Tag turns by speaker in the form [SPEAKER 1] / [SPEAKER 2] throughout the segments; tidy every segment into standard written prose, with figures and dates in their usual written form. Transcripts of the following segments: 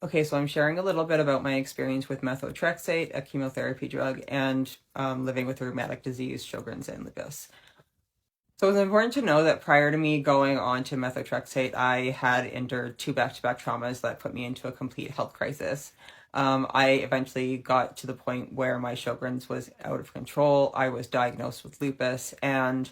[SPEAKER 1] Okay, so I'm sharing a little bit about my experience with methotrexate, a chemotherapy drug, and living with rheumatic disease, Sjogren's, and lupus. So it's important to know that prior to me going on to methotrexate, I had endured two back-to-back traumas that put me into a complete health crisis. I eventually got to the point where my Sjogren's was out of control. I was diagnosed with lupus, and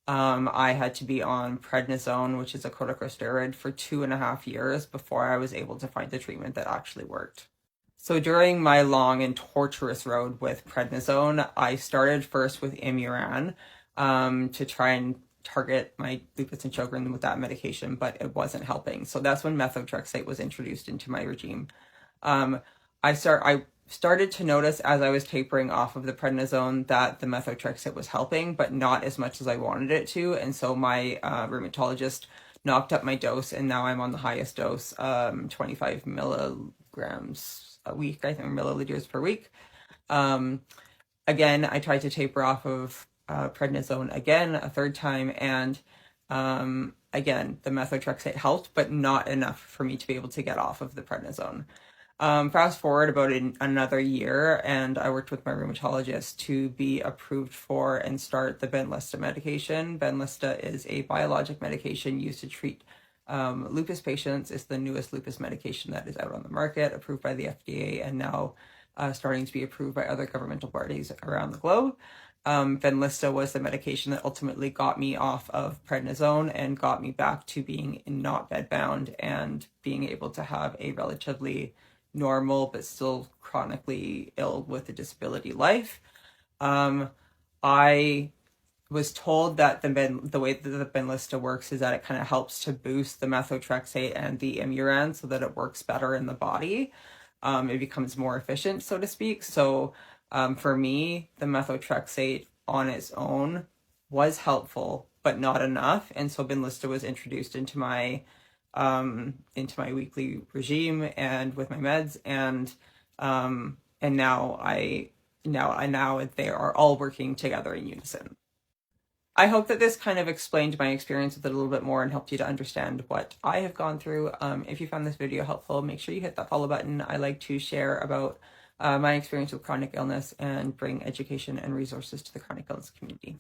[SPEAKER 1] I had to be on prednisone, which is a corticosteroid, for 2.5 years before I was able to find the treatment that actually worked. So during my long and torturous road with prednisone, I started first with Imuran to try and target my lupus and Sjogren with that medication, but it wasn't helping. So that's when methotrexate was introduced into my regime. Um, I started to notice as I was tapering off of the prednisone that the methotrexate was helping, but not as much as I wanted it to. And so my rheumatologist knocked up my dose, and now I'm on the highest dose, 25 milligrams a week, I think, milliliters per week. Again, I tried to taper off of prednisone again a third time, and again, the methotrexate helped, but not enough for me to be able to get off of the prednisone. Fast forward about another year, and I worked with my rheumatologist to be approved for and start the Benlysta medication. Benlysta is a biologic medication used to treat lupus patients. It's the newest lupus medication that is out on the market, approved by the FDA, and now starting to be approved by other governmental bodies around the globe. Benlysta was the medication that ultimately got me off of prednisone and got me back to being not bedbound and being able to have a relatively normal but still chronically ill with a disability life. I was told that the way that the Benlysta works is that it kind of helps to boost the methotrexate and the Imuran so that it works better in the body. It becomes more efficient, so to speak. So for me, the methotrexate on its own was helpful, but not enough. And so Benlysta was introduced into my weekly regime and with my meds, and now they are all working together in unison. I hope that this kind of explained my experience with it a little bit more and helped you to understand what I have gone through. If you found this video helpful, make sure you hit that follow button. I like to share about my experience with chronic illness and bring education and resources to the chronic illness community.